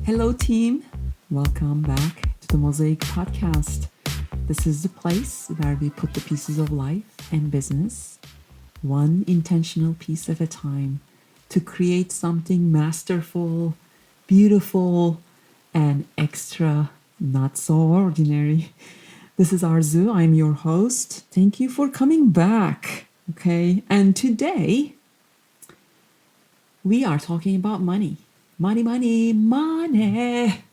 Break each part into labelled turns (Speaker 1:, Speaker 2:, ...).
Speaker 1: Hello, team. Welcome back to the Mosaic podcast. This is the place where we put the pieces of life and business, one intentional piece at a time, to create something masterful, beautiful, and extra not so ordinary. This is Arzu. I'm your host. Thank you for coming back. Okay. And today we are talking about money. Money, money, money.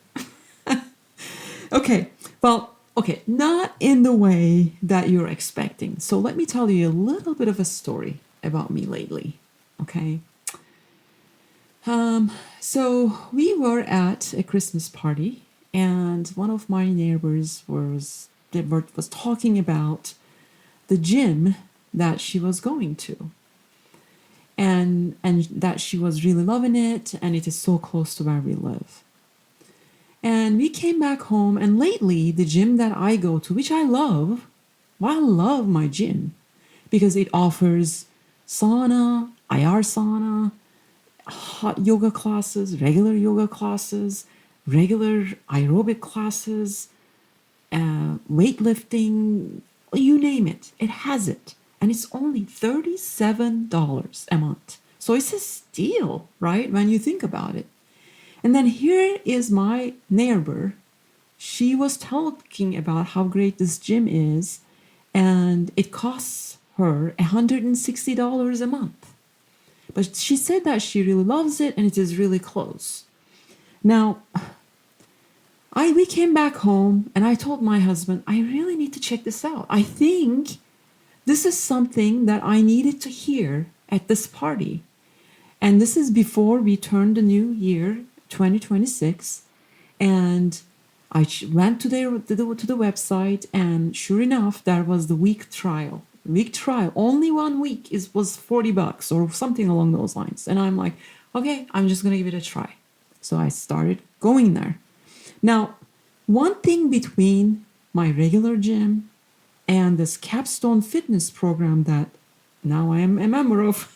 Speaker 1: Okay. Well, okay. Not in the way that you're expecting. So let me tell you a little bit of a story about me lately. Okay. So we were at a Christmas party, and one of my neighbors was talking about the gym that she was going to, and that she was really loving it, and it is so close to where we live. And we came back home, and lately the gym that I go to, which I love my gym because it offers sauna, IR sauna, hot yoga classes, regular yoga classes, regular aerobic classes, weightlifting, you name it, it has it. And it's only $37 a month. So it's a steal, right? When you think about it. And then here is my neighbor. She was talking about how great this gym is, and it costs her $160 a month. But she said that she really loves it and it is really close. Now, we came back home and I told my husband, I really need to check this out. I think this is something that I needed to hear at this party. And this is before we turned the new year, 2026. And I went to the website, and sure enough, there was the week trial. Only 1 week was $40 or something along those lines. And I'm like, okay, I'm just gonna give it a try. So I started going there. Now, one thing between my regular gym and this capstone fitness program that now I am a member of,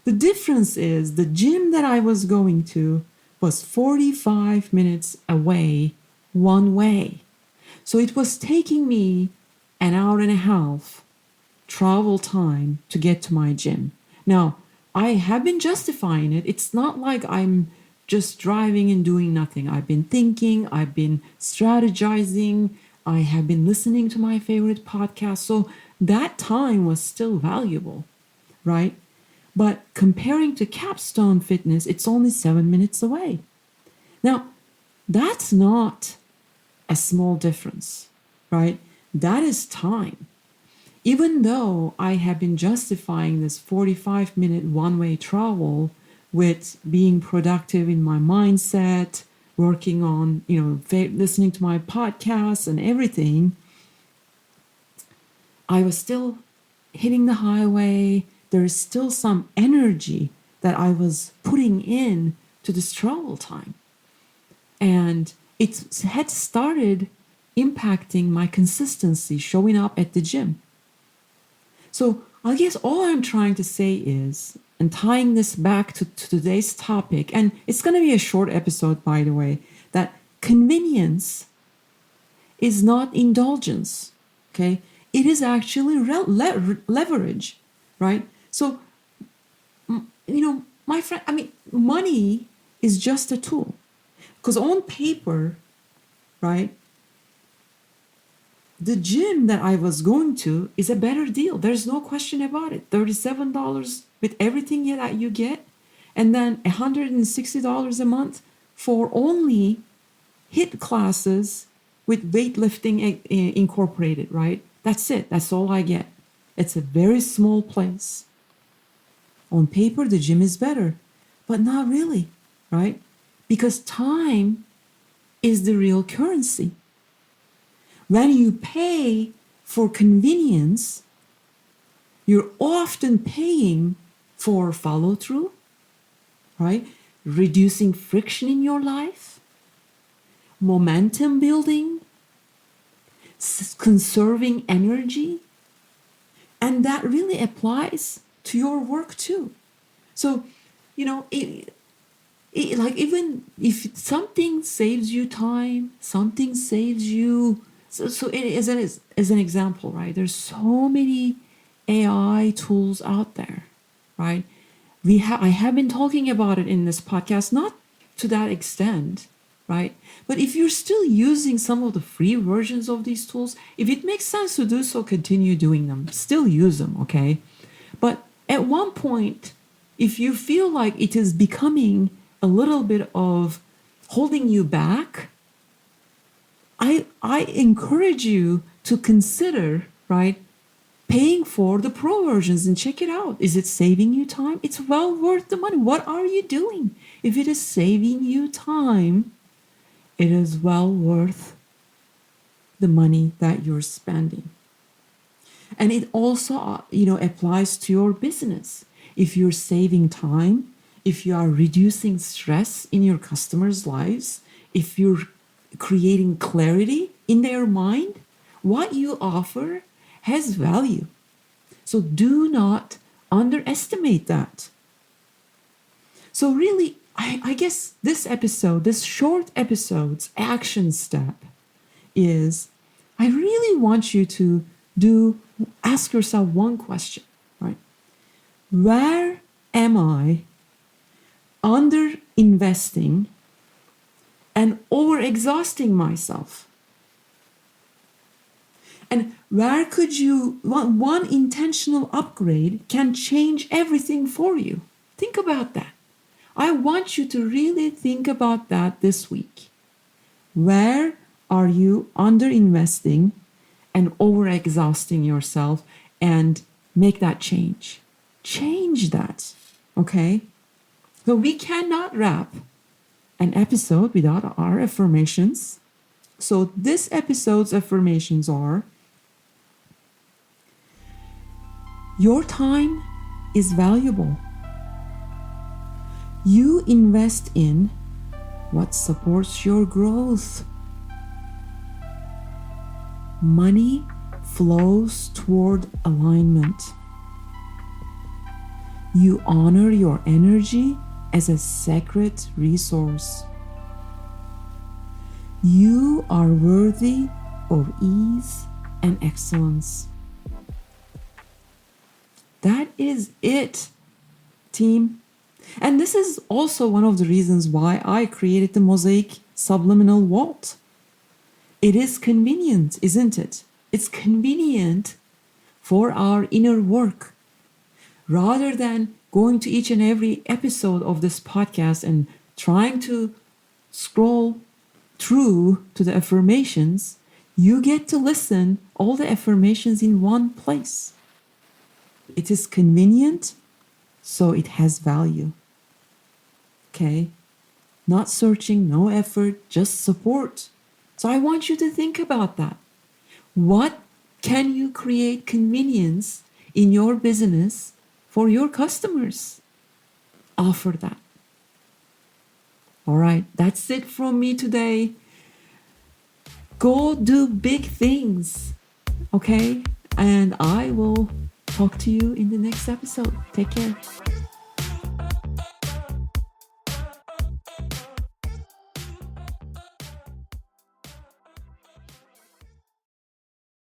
Speaker 1: the difference is the gym that I was going to was 45 minutes away, one way. So it was taking me an hour and a half travel time to get to my gym. Now, I have been justifying it. It's not like I'm just driving and doing nothing. I've been thinking, I've been strategizing, I have been listening to my favorite podcast. So that time was still valuable, right? But comparing to Capstone Fitness, it's only 7 minutes away. Now, that's not a small difference, right? That is time. Even though I have been justifying this 45-minute one-way travel with being productive in my mindset, working on, listening to my podcasts and everything, I was still hitting the highway. There is still some energy that I was putting in to this travel time. And it had started impacting my consistency showing up at the gym. So I guess all I'm trying to say is, and tying this back to today's topic, and it's going to be a short episode, by the way, that convenience is not indulgence, okay? It is actually leverage, right? So, my friend, money is just a tool. Because on paper, right, the gym that I was going to is a better deal. There's no question about it. $37 with everything that you get, and then $160 a month for only HIIT classes with weightlifting incorporated, right? That's it. That's all I get. It's a very small place. On paper, the gym is better, but not really, right? Because time is the real currency. When you pay for convenience, you're often paying for follow through, right? Reducing friction in your life, momentum building, conserving energy. And that really applies to your work too. So, Like even if something saves you time, something saves you. So as an example, right? There's so many AI tools out there, right? I have been talking about it in this podcast, not to that extent, right? But if you're still using some of the free versions of these tools, if it makes sense to do so, continue doing them. Still use them, okay? But at one point, if you feel like it is becoming a little bit of holding you back, I encourage you to consider, right, paying for the pro versions and check it out. Is it saving you time? It's well worth the money. What are you doing? If it is saving you time, it is well worth the money that you're spending. And it also, applies to your business. If you're saving time, if you are reducing stress in your customers' lives, if you're creating clarity in their mind, what you offer has value. So do not underestimate that. So really, I guess this episode, this short episode's action step is, I really want you to ask yourself one question, right? Where am I under investing and over exhausting myself? And where could one intentional upgrade can change everything for you? Think about that. I want you to really think about that this week. Where are you under investing and over exhausting yourself, and make that change? Change that, okay? So we cannot wrap an episode without our affirmations. So this episode's affirmations are: your time is valuable. You invest in what supports your growth. Money flows toward alignment. You honor your energy as a sacred resource. You are worthy of ease and excellence. That is it, team. And this is also one of the reasons why I created the Mosaic Subliminal Vault. It is convenient, isn't it? It's convenient for our inner work. Rather than going to each and every episode of this podcast and trying to scroll through to the affirmations, you get to listen all the affirmations in one place. It is convenient, so it has value. Okay? Not searching, no effort, just support. So I want you to think about that. What can you create convenience in your business for your customers? Offer that. All right, that's it from me today. Go do big things, okay? And I will talk to you in the next episode. Take care.